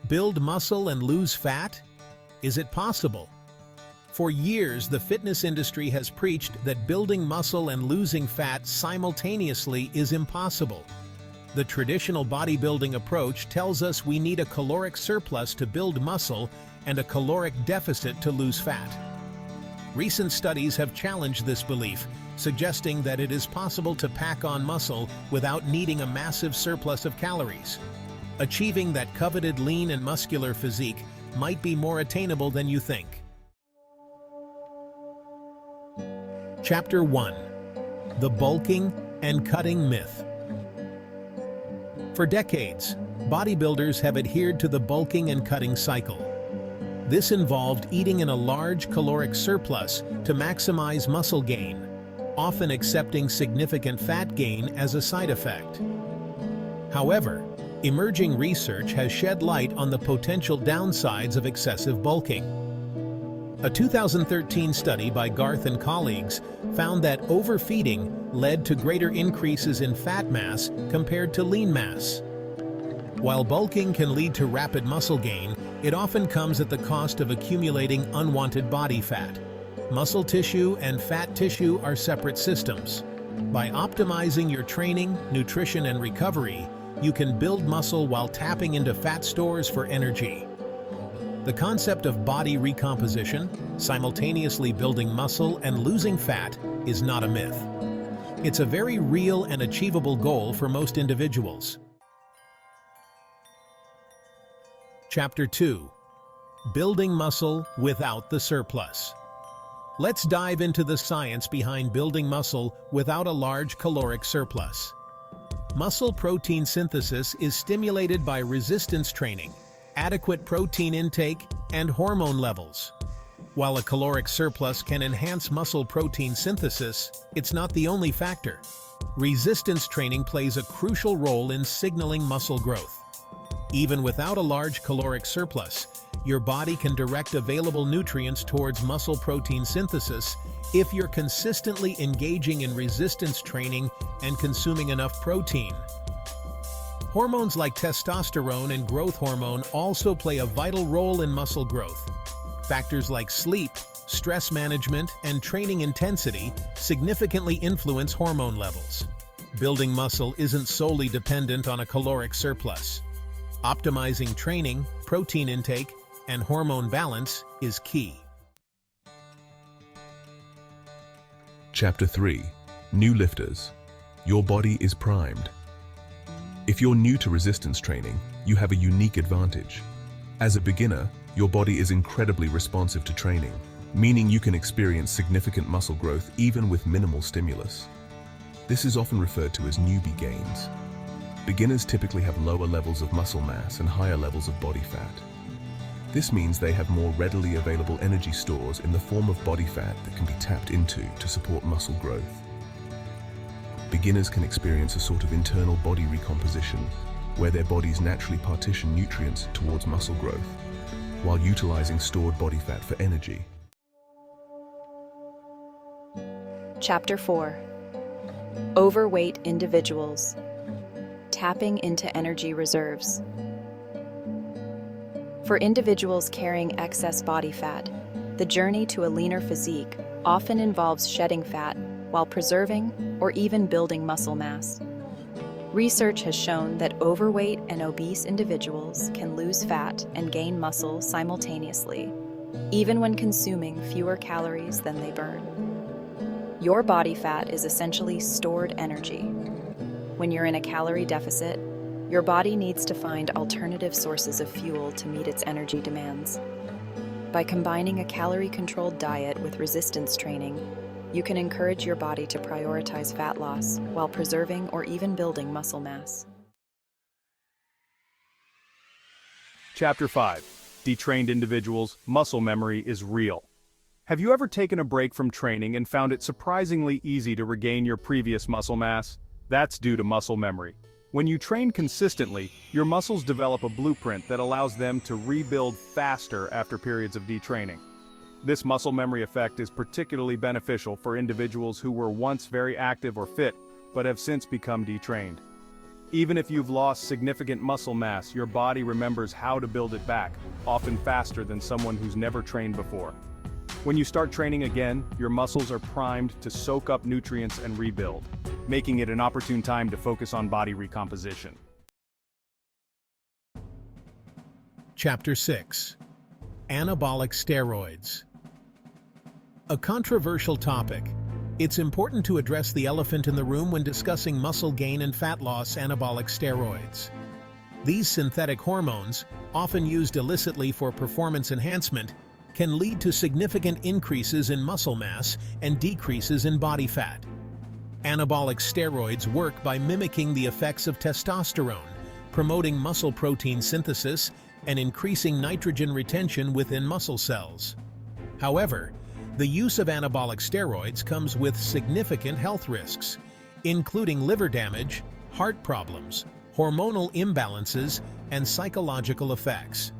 Build muscle and lose fat? Is it possible? For years, the fitness industry has preached that building muscle and losing fat simultaneously is impossible. The traditional bodybuilding approach tells us we need a caloric surplus to build muscle and a caloric deficit to lose fat. Recent studies have challenged this belief, suggesting that it is possible to pack on muscle without needing a massive surplus of calories. Achieving that coveted lean and muscular physique might be more attainable than you think. Chapter 1. The Bulking and Cutting Myth. For decades, bodybuilders have adhered to the bulking and cutting cycle. This involved eating in a large caloric surplus to maximize muscle gain, often accepting significant fat gain as a side effect. However, emerging research has shed light on the potential downsides of excessive bulking. A 2013 study by Garth and colleagues found that overfeeding led to greater increases in fat mass compared to lean mass. While bulking can lead to rapid muscle gain, it often comes at the cost of accumulating unwanted body fat. Muscle tissue and fat tissue are separate systems. By optimizing your training, nutrition, and recovery, you can build muscle while tapping into fat stores for energy. The concept of body recomposition, simultaneously building muscle and losing fat, is not a myth. It's a very real and achievable goal for most individuals. Chapter 2. Building muscle without the surplus. Let's dive into the science behind building muscle without a large caloric surplus. Muscle protein synthesis is stimulated by resistance training, adequate protein intake, and hormone levels. While a caloric surplus can enhance muscle protein synthesis, it's not the only factor. Resistance training plays a crucial role in signaling muscle growth. Even without a large caloric surplus, your body can direct available nutrients towards muscle protein synthesis if you're consistently engaging in resistance training and consuming enough protein. Hormones like testosterone and growth hormone also play a vital role in muscle growth. Factors like sleep, stress management, and training intensity significantly influence hormone levels. Building muscle isn't solely dependent on a caloric surplus. Optimizing training, protein intake, and hormone balance is key. Chapter 3. New Lifters. Your body is primed. If you're new to resistance training, you have a unique advantage. As a beginner, your body is incredibly responsive to training, meaning you can experience significant muscle growth even with minimal stimulus. This is often referred to as newbie gains. Beginners typically have lower levels of muscle mass and higher levels of body fat. This means they have more readily available energy stores in the form of body fat that can be tapped into to support muscle growth. Beginners can experience a sort of internal body recomposition, where their bodies naturally partition nutrients towards muscle growth, while utilizing stored body fat for energy. Chapter 4. Overweight individuals. Tapping into energy reserves. For individuals carrying excess body fat, the journey to a leaner physique often involves shedding fat while preserving or even building muscle mass. Research has shown that overweight and obese individuals can lose fat and gain muscle simultaneously, even when consuming fewer calories than they burn. Your body fat is essentially stored energy. When you're in a calorie deficit, your body needs to find alternative sources of fuel to meet its energy demands. By combining a calorie-controlled diet with resistance training, you can encourage your body to prioritize fat loss while preserving or even building muscle mass. Chapter 5. Detrained individuals, muscle memory is real. Have you ever taken a break from training and found it surprisingly easy to regain your previous muscle mass? That's due to muscle memory. When you train consistently, your muscles develop a blueprint that allows them to rebuild faster after periods of detraining. This muscle memory effect is particularly beneficial for individuals who were once very active or fit, but have since become detrained. Even if you've lost significant muscle mass, your body remembers how to build it back, often faster than someone who's never trained before. When you start training again, your muscles are primed to soak up nutrients and rebuild, making it an opportune time to focus on body recomposition. Chapter 6. Anabolic Steroids. A controversial topic. It's important to address the elephant in the room when discussing muscle gain and fat loss anabolic steroids. These synthetic hormones, often used illicitly for performance enhancement, can lead to significant increases in muscle mass and decreases in body fat. Anabolic steroids work by mimicking the effects of testosterone, promoting muscle protein synthesis and increasing nitrogen retention within muscle cells. However, the use of anabolic steroids comes with significant health risks, including liver damage, heart problems, hormonal imbalances, and psychological effects.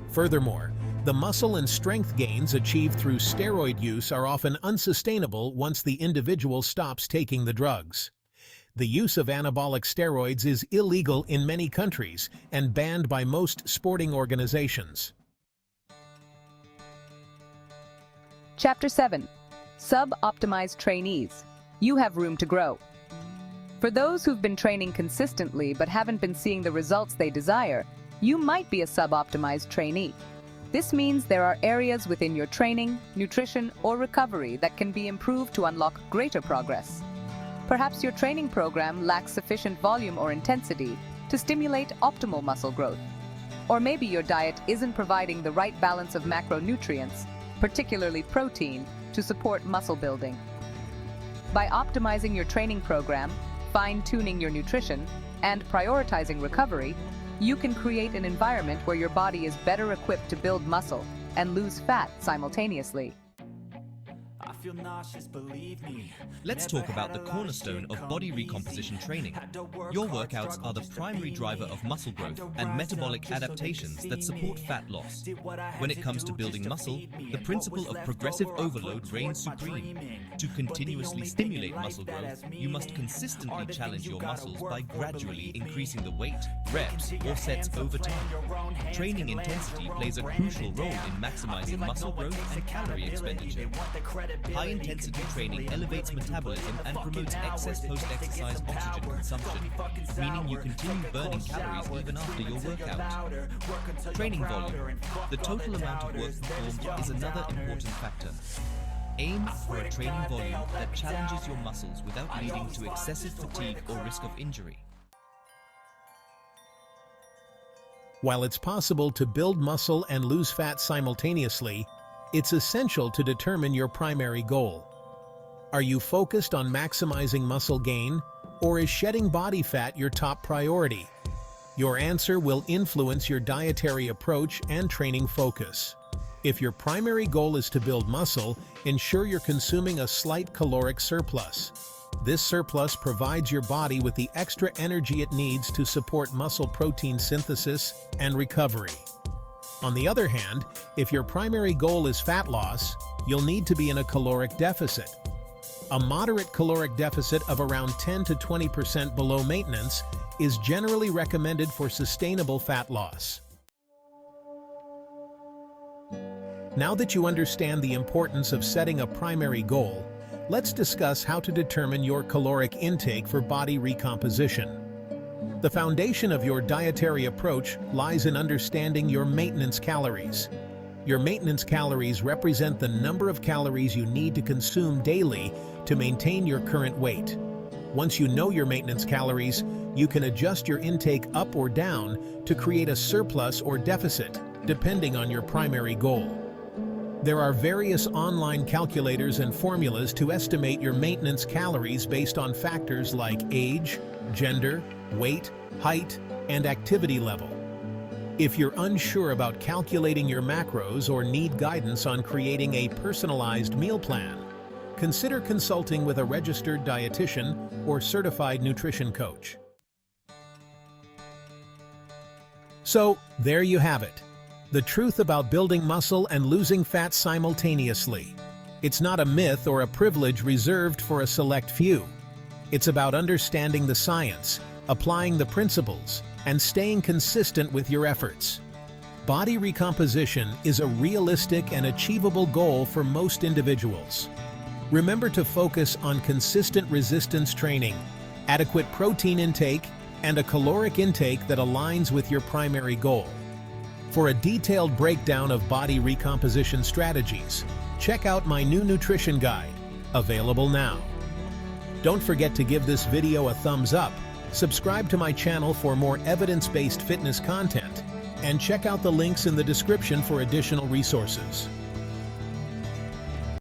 Furthermore, the muscle and strength gains achieved through steroid use are often unsustainable once the individual stops taking the drugs. The use of anabolic steroids is illegal in many countries and banned by most sporting organizations. Chapter 7. Sub-optimized trainees. You have room to grow. For those who've been training consistently but haven't been seeing the results they desire, you might be a sub-optimized trainee. This means there are areas within your training, nutrition, or recovery that can be improved to unlock greater progress. Perhaps your training program lacks sufficient volume or intensity to stimulate optimal muscle growth. Or maybe your diet isn't providing the right balance of macronutrients, particularly protein, to support muscle building. By optimizing your training program, fine-tuning your nutrition, and prioritizing recovery, you can create an environment where your body is better equipped to build muscle and lose fat simultaneously. Let's talk about the cornerstone of body recomposition training. Your workouts are the primary driver of muscle growth and metabolic adaptations that support fat loss. When it comes to building muscle, the principle of progressive overload reigns supreme. To continuously stimulate muscle growth, you must consistently challenge your muscles by gradually increasing the weight, reps, or sets over time. Training intensity plays a crucial role in maximizing muscle growth and calorie expenditure. High-intensity training elevates metabolism and promotes excess post-exercise oxygen consumption, meaning you continue burning calories even after your workout. Training volume. The total amount of work performed is another important factor. Aim for a training volume that challenges your muscles without leading to excessive fatigue or risk of injury. While it's possible to build muscle and lose fat simultaneously, it's essential to determine your primary goal. Are you focused on maximizing muscle gain, or is shedding body fat your top priority? Your answer will influence your dietary approach and training focus. If your primary goal is to build muscle, ensure you're consuming a slight caloric surplus. This surplus provides your body with the extra energy it needs to support muscle protein synthesis and recovery. On the other hand, if your primary goal is fat loss, you'll need to be in a caloric deficit. A moderate caloric deficit of around 10 to 20% below maintenance is generally recommended for sustainable fat loss. Now that you understand the importance of setting a primary goal, let's discuss how to determine your caloric intake for body recomposition. The foundation of your dietary approach lies in understanding your maintenance calories. Your maintenance calories represent the number of calories you need to consume daily to maintain your current weight. Once you know your maintenance calories, you can adjust your intake up or down to create a surplus or deficit, depending on your primary goal. There are various online calculators and formulas to estimate your maintenance calories based on factors like age, gender, weight, height, and activity level. If you're unsure about calculating your macros or need guidance on creating a personalized meal plan, consider consulting with a registered dietitian or certified nutrition coach. So, there you have it. The truth about building muscle and losing fat simultaneously. It's not a myth or a privilege reserved for a select few. It's about understanding the science, applying the principles, and staying consistent with your efforts. Body recomposition is a realistic and achievable goal for most individuals. Remember to focus on consistent resistance training, adequate protein intake, and a caloric intake that aligns with your primary goal. For a detailed breakdown of body recomposition strategies, check out my new nutrition guide, available now. Don't forget to give this video a thumbs up, subscribe to my channel for more evidence-based fitness content, and check out the links in the description for additional resources.